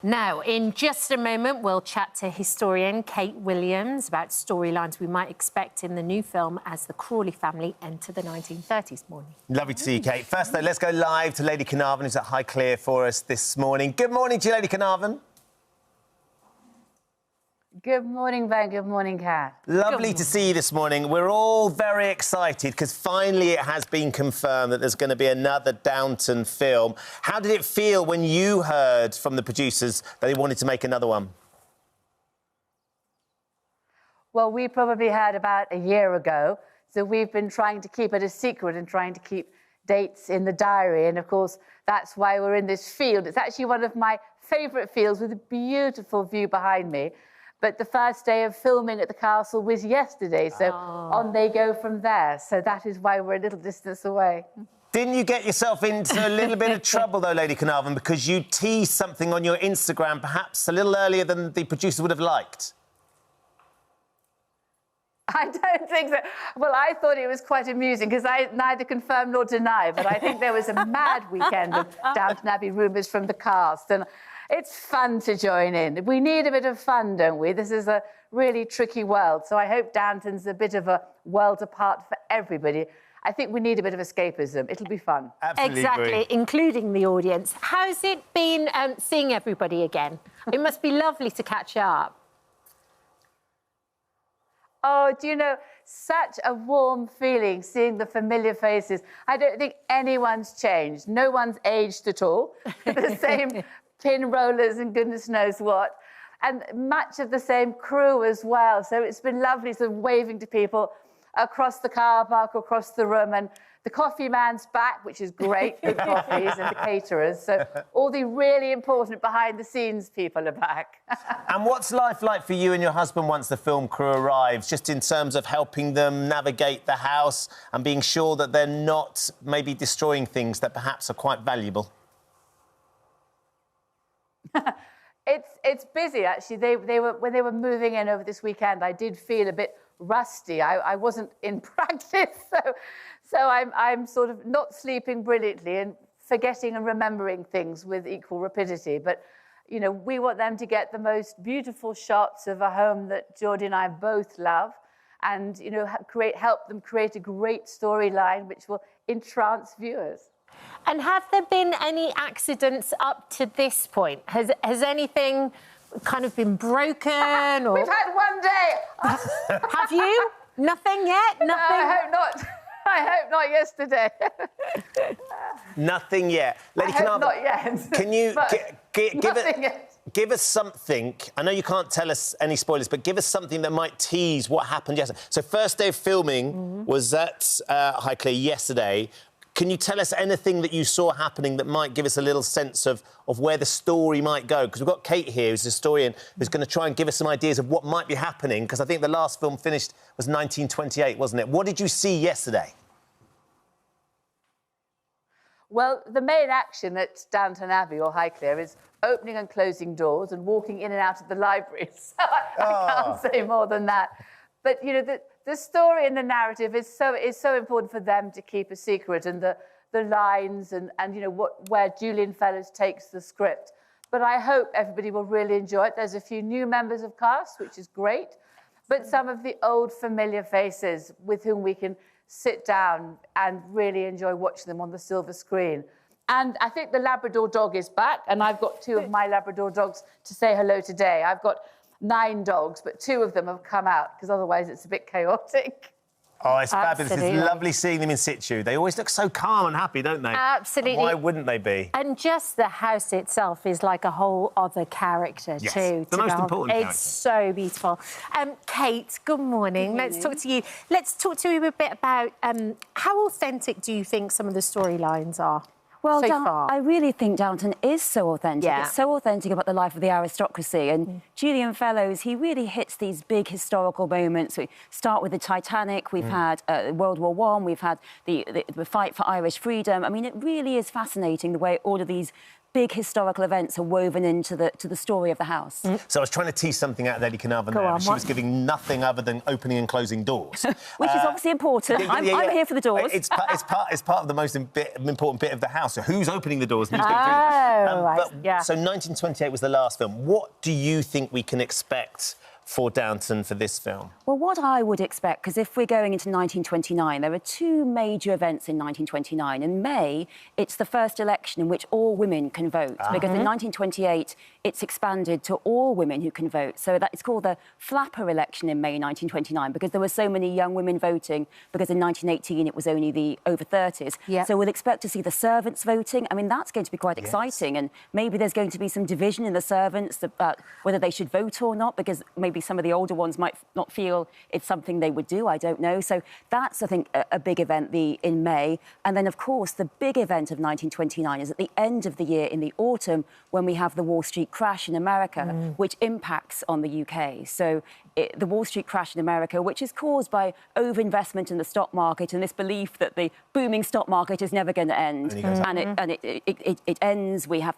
Now, in just a moment, we'll chat to historian Kate Williams about storylines we might expect in the new film as the Crawley family enter the 1930s. Morning. Lovely to see you, Kate. First, though, let's go live to Lady Carnarvon, who's at Highclere for us this morning. Good morning to you, Lady Carnarvon. Good morning, Ben. Good morning, Kat. Lovely to see you this morning. We're all very excited because finally it has been confirmed that there's going to be another Downton film. How did it feel when you heard from the producers that they wanted to make another one? Well, we probably heard about a year ago, so we've been trying to keep it a secret and trying to keep dates in the diary. And, of course, that's why we're in this field. It's actually one of my favourite fields with a beautiful view behind me. But the first day of filming at the castle was yesterday, so on they go from there. So that is why we're a little distance away. Didn't you get yourself into a little bit of trouble, though, Lady Carnarvon, because you teased something on your Instagram perhaps a little earlier than the producer would have liked? I don't think so. Well, I thought it was quite amusing because I neither confirm nor deny, but I think there was a mad weekend of Downton Abbey rumours from the cast. And it's fun to join in. We need a bit of fun, don't we? This is a really tricky world, so I hope Downton's a bit of a world apart for everybody. I think we need a bit of escapism. It'll be fun. Absolutely Exactly, agree. including the audience. How's it been seeing everybody again? It must be lovely to catch up. Oh, do you know, such a warm feeling seeing the familiar faces. I don't think anyone's changed. No one's aged at all. The same pin rollers and goodness knows what. And much of the same crew as well. So it's been lovely sort of waving to people across the car park, across the room. And the coffee man's back, which is great, good coffees, and the caterers. So all the really important behind-the-scenes people are back. And what's life like for you and your husband once the film crew arrives, just in terms of helping them navigate the house and being sure that they're not maybe destroying things that perhaps are quite valuable? It's busy, actually. They were when they were moving in over this weekend, I did feel a bit rusty. I wasn't in practice, so I'm sort of not sleeping brilliantly and forgetting and remembering things with equal rapidity. But, you know, we want them to get the most beautiful shots of a home that Geordie and I both love and, you know, help them create a great storyline which will entrance viewers. And have there been any accidents up to this point? Has anything kind of been broken? Or... We've had one day. Have you? Nothing yet? Nothing? I hope not. I hope not yesterday. Nothing yet. Lady I hope Carnarvon, not yet. Can you give us something? I know you can't tell us any spoilers, but give us something that might tease what happened yesterday. So first day of filming was at Highclere yesterday. Can you tell us anything that you saw happening that might give us a little sense of where the story might go? Because we've got Kate here, who's a historian, who's going to try and give us some ideas of what might be happening, because I think the last film finished was 1928, wasn't it? What did you see yesterday? Well, the main action at Downton Abbey or Highclere is opening and closing doors and walking in and out of the library. So I can't say more than that. But, you know, the story and the narrative is so important for them to keep a secret, and the lines and you know, where Julian Fellowes takes the script. But I hope everybody will really enjoy it. There's a few new members of cast, which is great, but some of the old familiar faces with whom we can sit down and really enjoy watching them on the silver screen. And I think the Labrador dog is back, and I've got two of my Labrador dogs to say hello today. I've got 9 dogs, but 2 of them have come out, because otherwise it's a bit chaotic. Oh, it's fabulous. Absolutely. It's lovely seeing them in situ. They always look so calm and happy, don't they? Absolutely. And why wouldn't they be? And just the house itself is like a whole other character, Yes, too. the most important character. It's so beautiful. Kate, good morning. Let's talk to you. Let's talk to you a bit about how authentic do you think some of the storylines are? Well, so far. I really think Downton is so authentic. Yeah. It's so authentic about the life of the aristocracy. And Julian Fellowes, he really hits these big historical moments. We start with the Titanic. We've had World War I. We've had the fight for Irish freedom. I mean, it really is fascinating the way all of these big historical events are woven into the story of the house. So I was trying to tease something out of Lady Carnarvon there. She was giving nothing other than opening and closing doors. Which is obviously important. I'm here for the doors. It's part of the most important bit of the house. So who's opening the doors? And who's going through them? So 1928 was the last film. What do you think we can expect for Downton for this film? Well, what I would expect, because if we're going into 1929, there are two major events in 1929. In May, it's the first election in which all women can vote, because in 1928, it's expanded to all women who can vote. So it's called the flapper election in May 1929, because there were so many young women voting, because in 1918 it was only the over 30s. Yep. So we'll expect to see the servants voting. I mean, that's going to be quite exciting, and maybe there's going to be some division in the servants about whether they should vote or not, because maybe some of the older ones might not feel it's something they would do. I don't know. So that's, I think, a big event in May. And then, of course, the big event of 1929 is at the end of the year in the autumn, when we have the Wall Street crash in America, which impacts on the UK. So the Wall Street crash in America, which is caused by overinvestment in the stock market and this belief that the booming stock market is never going to end. And it ends. We have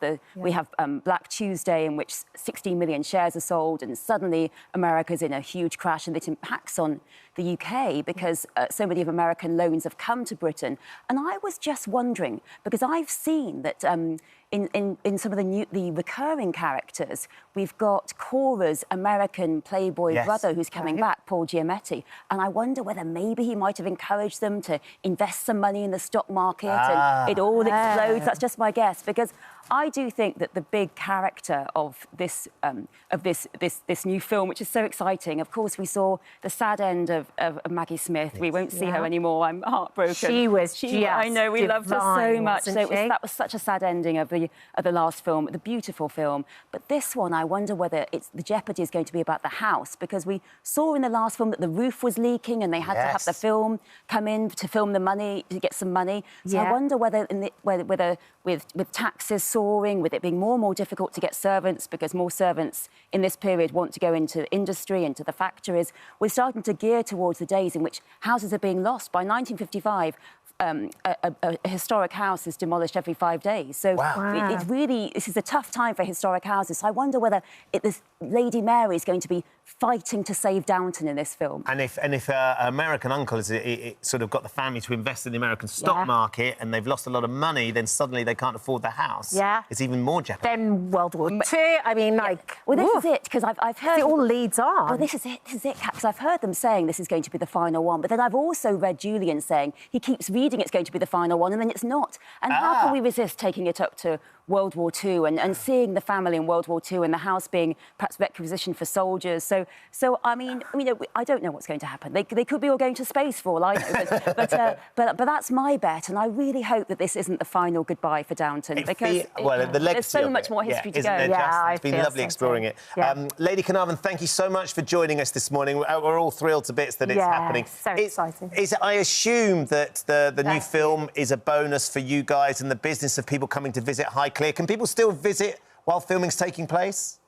Black Tuesday, in which 16 million shares are sold, and suddenly America's in a huge crash, and it impacts on the UK because so many of American loans have come to Britain. And I was just wondering, because I've seen that in some of the recurring characters, we've got Cora's American playboy brother who's coming back, Paul Giamatti, and I wonder whether maybe he might have encouraged them to invest some money in the stock market and it all explodes. That's just my guess, because I do think that the big character of this new film, which is so exciting, of course, we saw the sad end of Maggie Smith. We won't see her anymore. I'm heartbroken. She was I know, we loved her so much. So that was such a sad ending of the last film, the beautiful film. But this one, I wonder whether the jeopardy is going to be about the house, because we saw in the last film that the roof was leaking and they had to have the film come in to film the money, to get some money. So I wonder whether with taxes soaring, with it being more and more difficult to get servants, because more servants in this period want to go into industry, into the factories, we're starting to gear towards the days in which houses are being lost. By 1955, a historic house is demolished every 5 days. So this is a tough time for historic houses. So I wonder whether this Lady Mary is going to be fighting to save Downton in this film. And if her American uncle has sort of got the family to invest in the American stock market and they've lost a lot of money, then suddenly they can't afford the house. It's even more jeopardy. Then World War II, I mean, like... Well, this is it, because I've heard... It all leads on. Well, this is it, because I've heard them saying this is going to be the final one, but then I've also read Julian saying he keeps reading it's going to be the final one, and then it's not. And how can we resist taking it up to World War II and seeing the family in World War II and the house being perhaps requisitioned for soldiers? So I mean, I don't know what's going to happen. They could be all going to space for all I know. But that's my bet, and I really hope that this isn't the final goodbye for Downton, because there's so much more history to go. It's been lovely exploring it. Lady Carnarvon, thank you so much for joining us this morning. We're all thrilled to bits that it's happening. So exciting. I assume that the new film is a bonus for you guys and the business of people coming to visit Highclere. Can people still visit while filming's taking place?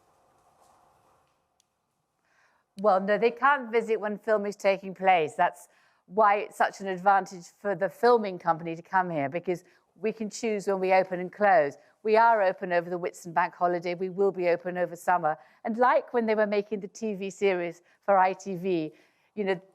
Well, no, they can't visit when film is taking place. That's why it's such an advantage for the filming company to come here, because we can choose when we open and close. We are open over the Whitsun Bank holiday. We will be open over summer. And like when they were making the TV series for ITV,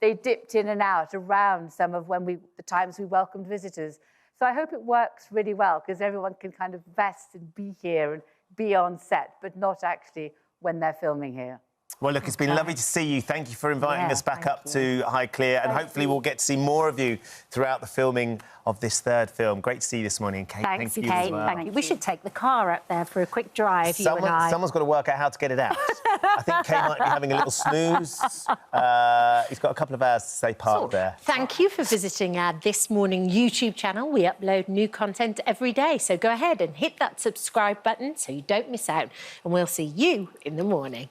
they dipped in and out around some of the times we welcomed visitors. So I hope it works really well, because everyone can kind of vest and be here and be on set, but not actually when they're filming here. Well, look, it's been lovely to see you. Thank you for inviting us back up to Highclere, and hopefully we'll get to see more of you throughout the filming of this third film. Great to see you this morning, Kate. Thanks, thank you Kate. as well. Thank you. We should take the car up there for a quick drive, you and I. Someone's got to work out how to get it out. I think Kate might be having a little snooze. He's got a couple of hours to stay parked there. Thank you for visiting our This Morning YouTube channel. We upload new content every day, so go ahead and hit that subscribe button so you don't miss out, and we'll see you in the morning.